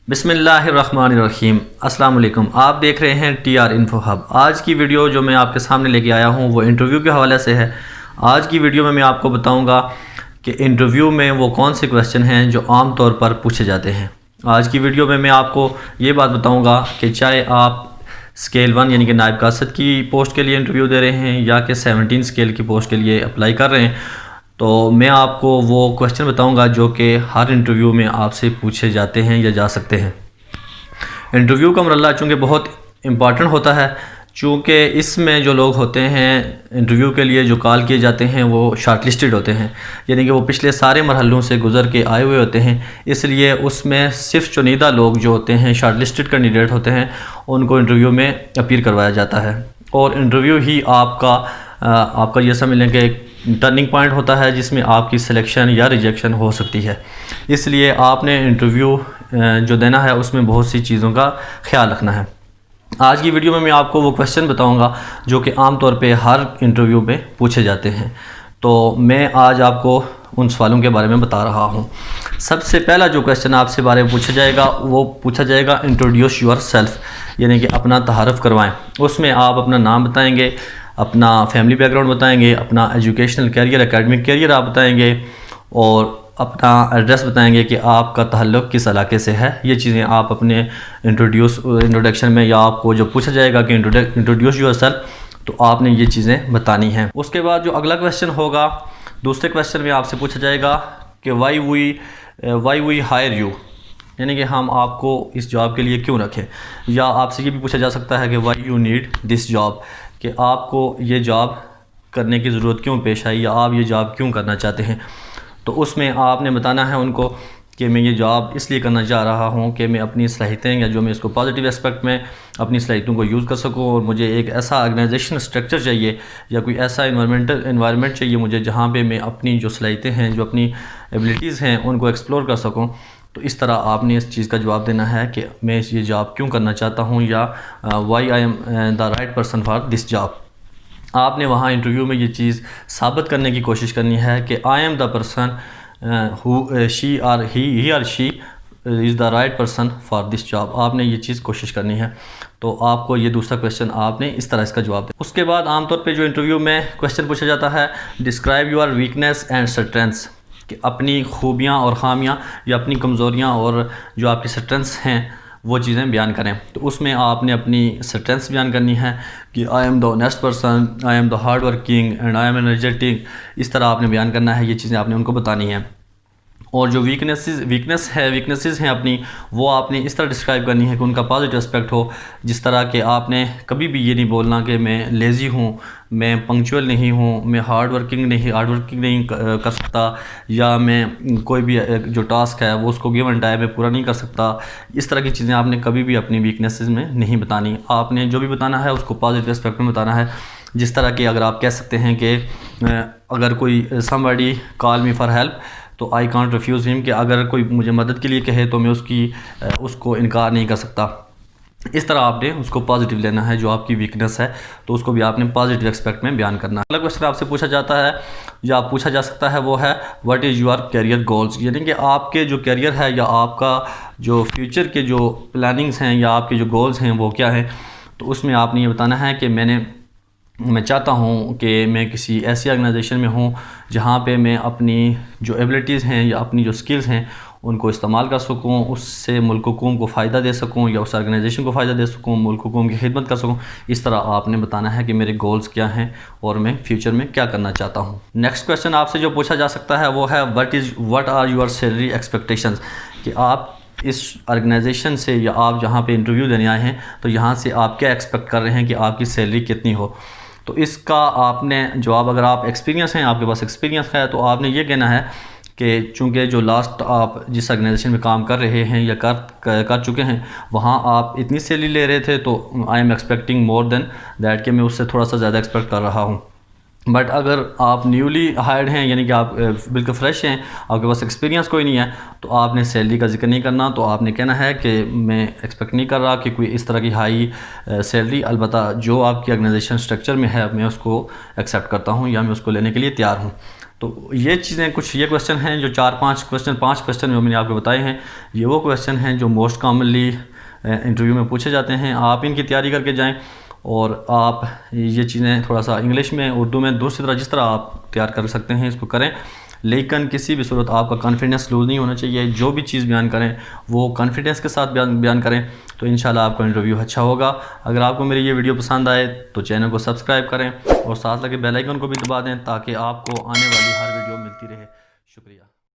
बिस्मिल्लाहिर्रहमानिर्रहीम। अस्सलाम वालेकुम। आप देख रहे हैं TR इन्फो हब। आज की वीडियो जो मैं आपके सामने लेके आया हूँ वो इंटरव्यू के हवाले से है। आज की वीडियो में मैं आपको बताऊँगा कि इंटरव्यू में वो कौन से क्वेश्चन हैं जो आम तौर पर पूछे जाते हैं। आज की वीडियो में मैं आपको ये बात बताऊँगा कि चाहे आप स्केल 1 यानी कि नायब कासद की पोस्ट के लिए इंटरव्यू दे रहे हैं या कि 17 स्केल की पोस्ट के लिए अप्लाई कर रहे हैं, तो मैं आपको वो क्वेश्चन बताऊंगा जो कि हर इंटरव्यू में आपसे पूछे जाते हैं या जा सकते हैं। इंटरव्यू का मरहला चूँकि बहुत इम्पॉर्टेंट होता है, चूँकि इसमें जो लोग होते हैं इंटरव्यू के लिए जो कॉल किए जाते हैं वो शॉर्टलिस्टेड होते हैं, यानी कि वो पिछले सारे मरहलों से गुज़र के आए हुए होते हैं। इसलिए उसमें सिर्फ चुनिंदा लोग जो होते हैं शॉर्टलिस्टेड कैंडिडेट होते हैं उनको इंटरव्यू में अपीयर करवाया जाता है। और इंटरव्यू ही आपका ये समझ लें कि एक टर्निंग पॉइंट होता है जिसमें आपकी सिलेक्शन या रिजेक्शन हो सकती है। इसलिए आपने इंटरव्यू जो देना है उसमें बहुत सी चीज़ों का ख्याल रखना है। आज की वीडियो में मैं आपको वो क्वेश्चन बताऊंगा जो कि आम तौर पे हर इंटरव्यू में पूछे जाते हैं। तो मैं आज आपको उन सवालों के बारे में बता रहा हूँ। सबसे पहला जो क्वेश्चन आपसे बारे में पूछा जाएगा वो पूछा जाएगा इंट्रोड्यूस योर सेल्फ, यानी कि अपना तारुफ करवाएं। उसमें आप अपना नाम बताएंगे, अपना फैमिली बैकग्राउंड बताएंगे, अपना एजुकेशनल कैरियर, एकेडमिक कैरियर आप बताएंगे और अपना एड्रेस बताएंगे कि आपका ताल्लुक़ किस इलाके से है। ये चीज़ें आप अपने इंट्रोडक्शन में या आपको जो पूछा जाएगा कि इंट्रोड्यूस योर सेल्फ, तो आपने ये चीज़ें बतानी हैं। उसके बाद जो अगला क्वेश्चन होगा, दूसरे क्वेश्चन में आपसे पूछा जाएगा कि वाई वी हायर यू, यानी कि हम आपको इस जॉब के लिए क्यों रखें। या आपसे ये भी पूछा जा सकता है कि why you need this job, कि आपको ये जॉब करने की ज़रूरत क्यों पेश आई या आप ये जॉब क्यों करना चाहते हैं। तो उसमें आपने बताना है उनको कि मैं ये जॉब इसलिए करना चाह रहा हूँ कि मैं अपनी सलाहियतें या जो मैं इसको पॉजिटिव एस्पेक्ट में अपनी सलाहियतों को यूज़ कर सकूँ, और मुझे एक ऐसा ऑर्गेनाइजेशन स्ट्रक्चर चाहिए या कोई ऐसा इन्वायरमेंट चाहिए मुझे जहाँ पे मैं अपनी जो सलाहियतें हैं, जो अपनी एबिलिटीज़ हैं उनको एक्सप्लोर कर सकूँ। तो इस तरह आपने इस चीज़ का जवाब देना है कि मैं ये जॉब क्यों करना चाहता हूँ या why I am the right person for this job. आपने वहाँ इंटरव्यू में ये चीज़ साबित करने की कोशिश करनी है कि आई am the person who she और ही और she is the right person for this job. आपने ये चीज़ कोशिश करनी है। तो आपको ये दूसरा क्वेश्चन आपने इस तरह इसका जवाब दें। उसके बाद आमतौर पे जो इंटरव्यू में क्वेश्चन पूछा जाता है, describe your weakness and strengths, कि अपनी खूबियाँ और ख़ामियाँ या अपनी कमज़ोरियाँ और जो आपकी स्ट्रेंथ्स हैं वो चीज़ें बयान करें। तो उसमें आपने अपनी स्ट्रेंथ्स बयान करनी है कि आई am the honest person, I am the hard working and I am energetic. इस तरह आपने बयान करना है, ये चीज़ें आपने उनको बतानी है। और जो वीकनेसेस हैं अपनी, वो आपने इस तरह डिस्क्राइब करनी है कि उनका पॉजिटिव एस्पेक्ट हो। जिस तरह के आपने कभी भी ये नहीं बोलना कि मैं लेज़ी हूँ, मैं पंक्चुअल नहीं हूँ, मैं हार्ड वर्किंग नहीं कर सकता, या मैं कोई भी जो टास्क है वो उसको गिवन टाइम में पूरा नहीं कर सकता। इस तरह की चीज़ें आपने कभी भी अपनी वीकनेसेस में नहीं बतानी। आपने जो भी बताना है उसको पॉजिटिव एस्पेक्ट में बताना है। जिस तरह के अगर आप कह सकते हैं कि अगर कोई somebody call me for help तो आई कांट रिफ्यूज़ हिम, कि अगर कोई मुझे मदद के लिए कहे तो मैं उसको इनकार नहीं कर सकता। इस तरह आपने उसको पॉजिटिव लेना है। जो आपकी वीकनेस है तो उसको भी आपने पॉजिटिव एस्पेक्ट में बयान करना है। अगला क्वेश्चन आपसे पूछा जाता है या पूछा जा सकता है वो है what is your career goals, यानी कि आपके जो कैरियर है या आपका जो फ्यूचर के जो प्लानिंग्स हैं या आपके जो गोल्स हैं वो क्या हैं। तो उसमें आपने ये बताना है कि मैं चाहता हूँ कि मैं किसी ऐसी ऑर्गेनाइजेशन में हूँ जहाँ पे मैं अपनी जो एबिलिटीज़ हैं या अपनी जो स्किल्स हैं उनको इस्तेमाल कर सकूँ, उससे मुल्क हुकूम को फ़ायदा दे सकूँ या उस ऑर्गेनाइजेशन को फ़ायदा दे सकूँ, मुल्क हुकूम की खिदमत कर सकूँ। इस तरह आपने बताना है कि मेरे गोल्स क्या हैं और मैं फ्यूचर में क्या करना चाहता हूँ। नेक्स्ट क्वेश्चन आपसे जो पूछा जा सकता है वो है what are your salary expectations, कि आप इस ऑर्गेनाइजेशन से या आप जहाँ पे इंटरव्यू देने आए हैं तो यहाँ से आप क्या एक्सपेक्ट कर रहे हैं कि आपकी सैलरी कितनी हो। तो इसका आपने जवाब, अगर आप एक्सपीरियंस हैं, आपके पास एक्सपीरियंस है, तो आपने ये कहना है कि चूँकि जो लास्ट आप जिस ऑर्गेनाइजेशन में काम कर रहे हैं या कर चुके हैं वहाँ आप इतनी सैलरी ले रहे थे, तो I am expecting more than that, कि मैं उससे थोड़ा सा ज़्यादा एक्सपेक्ट कर रहा हूँ। बट अगर आप न्यूली हायर्ड हैं, यानी कि आप बिल्कुल फ्रेश हैं, आपके पास एक्सपीरियंस कोई नहीं है, तो आपने सैलरी का जिक्र नहीं करना। तो आपने कहना है कि मैं एक्सपेक्ट नहीं कर रहा कि कोई इस तरह की हाई सैलरी, अलबत्ता जो आपकी ऑर्गेनाइजेशन स्ट्रक्चर में है मैं उसको एक्सेप्ट करता हूँ या मैं उसको लेने के लिए तैयार हूँ। तो ये चीज़ें कुछ ये क्वेश्चन हैं जो 5 क्वेश्चन जो मैंने आपको बताए हैं, ये वो क्वेश्चन हैं जो मोस्ट कॉमनली इंटरव्यू में पूछे जाते हैं। आप इनकी तैयारी करके जाएं और आप ये चीज़ें थोड़ा सा इंग्लिश में, उर्दू में, दूसरी तरह जिस तरह आप तैयार कर सकते हैं इसको करें, लेकिन किसी भी सूरत आपका कॉन्फिडेंस लूज़ नहीं होना चाहिए। जो भी चीज़ बयान करें वो कॉन्फिडेंस के साथ बयान करें, तो इंशाल्लाह आपका इंटरव्यू अच्छा होगा। अगर आपको मेरी ये वीडियो पसंद आए तो चैनल को सब्सक्राइब करें और साथ लगे बेल आइकन को भी दबा दें ताकि आपको आने वाली हर वीडियो मिलती रहे। शुक्रिया।